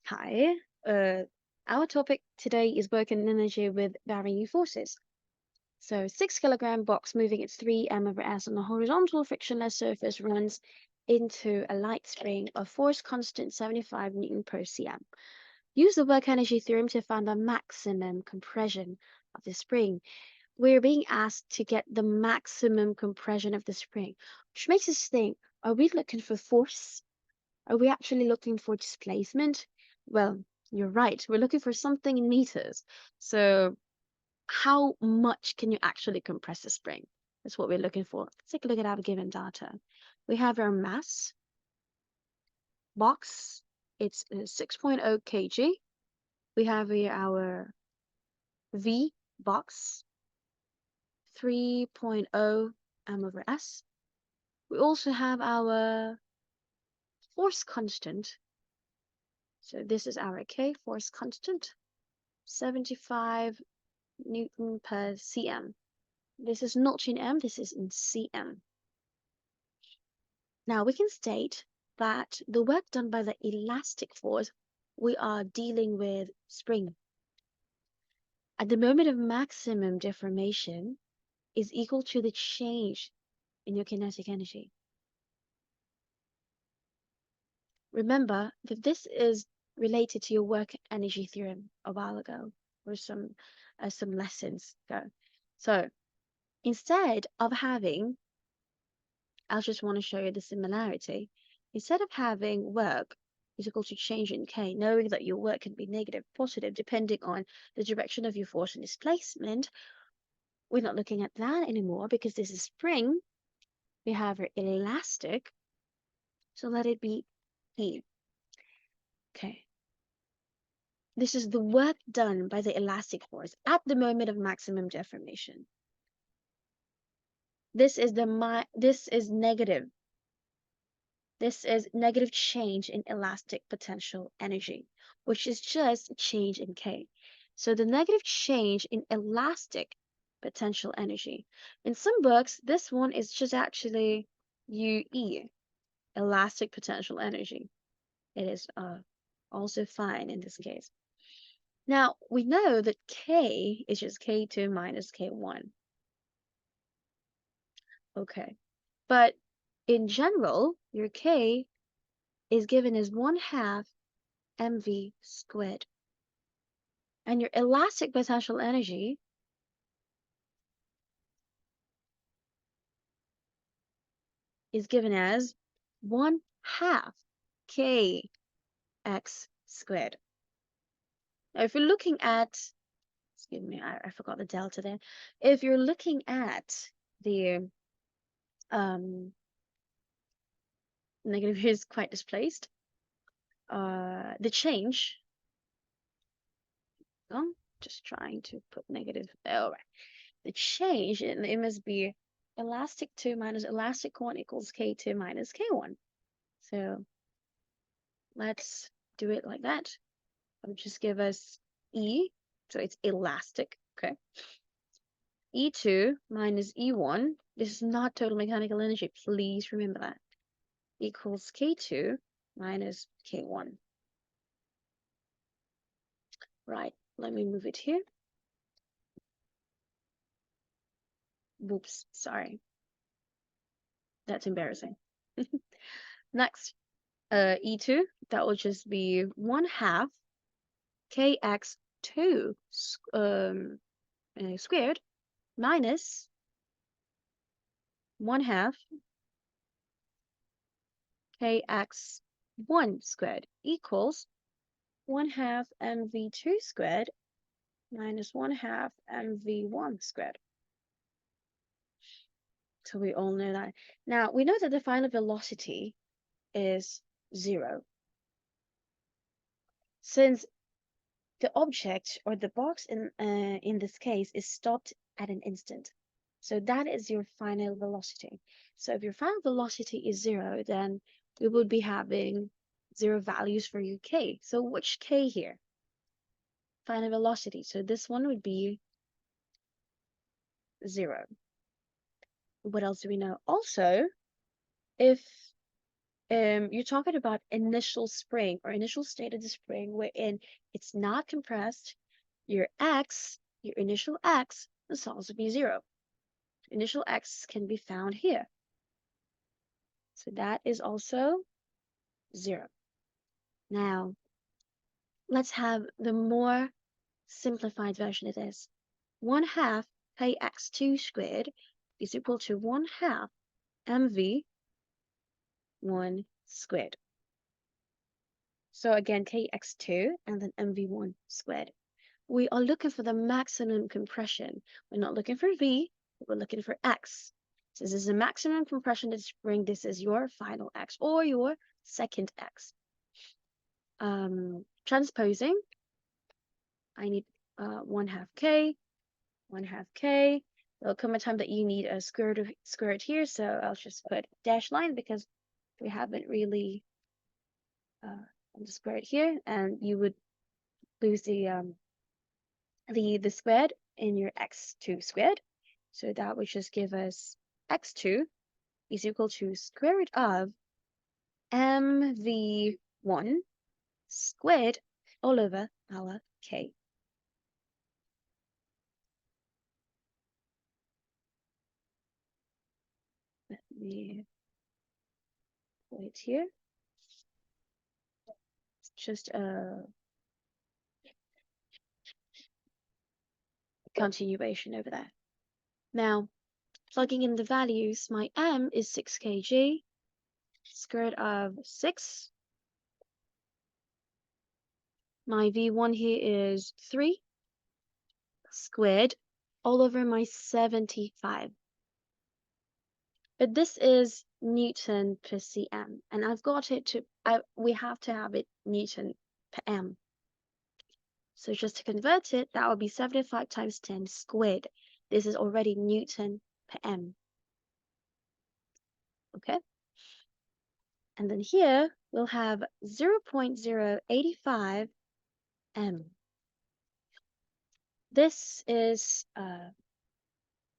Hi, our topic today is working energy with varying forces. So 6 kilogram box moving its 3 m/s on a horizontal frictionless surface runs into a light spring of force constant 75 Newton per cm. Use the work energy theorem to find the maximum compression of the spring. We're being asked to get the maximum compression of the spring, which makes us think, are we looking for force? Are we actually looking for displacement? Well, you're right. We're looking for something in meters. So how much can you actually compress a spring? That's what we're looking for. Let's take a look at our given data. We have our mass box. It's 6.0 kg. We have here our V box, 3.0 m/s. We also have our force constant. So this is our K, force constant, 75 Newton per cm. This is not in m, this is in cm. Now we can state that the work done by the elastic force, we are dealing with spring. At the moment of maximum deformation is equal to the change in your kinetic energy. Remember that this is related to your work energy theorem a while ago, or some lessons ago. So instead of having, I just want to show you the similarity. Instead of having work is equal to change in K, knowing that your work can be negative, positive, depending on the direction of your force and displacement, we're not looking at that anymore because this is spring. We have our elastic, so let it be E. Okay. This is the work done by the elastic force at the moment of maximum deformation. This is negative. This is negative change in elastic potential energy, which is just a change in K. So the negative change in elastic potential energy. In some books, this one is just actually UE, elastic potential energy. It is also fine in this case. Now, we know that K is just K2 minus K1. Okay. But in general, your K is given as 1/2 mv squared. And your elastic potential energy is given as 1/2 kx squared. Now, if you're looking at, excuse me, I forgot the delta there. If you're looking at the negative here is quite displaced. The change, I'm just trying to put negative. All right. The change, it must be elastic 2 minus elastic 1 equals K2 minus K1. So let's do it like that. I'll just give us E, so it's elastic, okay? E2 minus E1, this is not total mechanical energy, please remember that, equals K2 minus K1. Right, let me move it here. Whoops, sorry. That's embarrassing. Next, E2, that will just be 1/2 kx2 squared minus 1/2 kx1 squared equals 1/2 mv2 squared minus 1/2 mv1 squared. So we all know that. Now, we know that the final velocity is 0. Since the object or the box in this case is stopped at an instant. So that is your final velocity. So if your final velocity is 0, then we would be having 0 values for your k. So which k here? Final velocity. So this one would be 0. What else do we know? Also, if you're talking about initial spring or initial state of the spring wherein it's not compressed. Your initial x, must also be 0. Initial x can be found here. So that is also 0. Now, let's have the more simplified version of this. 1/2 kx2 squared is equal to 1/2 mv1 squared. So again, kx2 and then mv1 squared. We are looking for the maximum compression. We're not looking for v, we're looking for x. So this is the maximum compression of the spring. This is your final x or your second x. Transposing, I need 1/2 k, 1/2 k. There'll come a time that you need a square root here, so I'll just put dash line because we haven't really the square root here, and you would lose the squared in your x2 squared. So that would just give us x2 is equal to square root of mv1 squared all over our k. Let me put it here. It's just a continuation over there. Now, plugging in the values, my m is 6 kg, square root of 6. My v1 here is 3 squared all over my 75. But this is Newton per cm, and I've got it to, we have to have it Newton per m. So just to convert it, that would be 75 times 10 squared. This is already Newton per m. Okay? And then here, we'll have 0.085 m. This is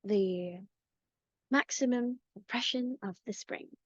the maximum compression of the spring.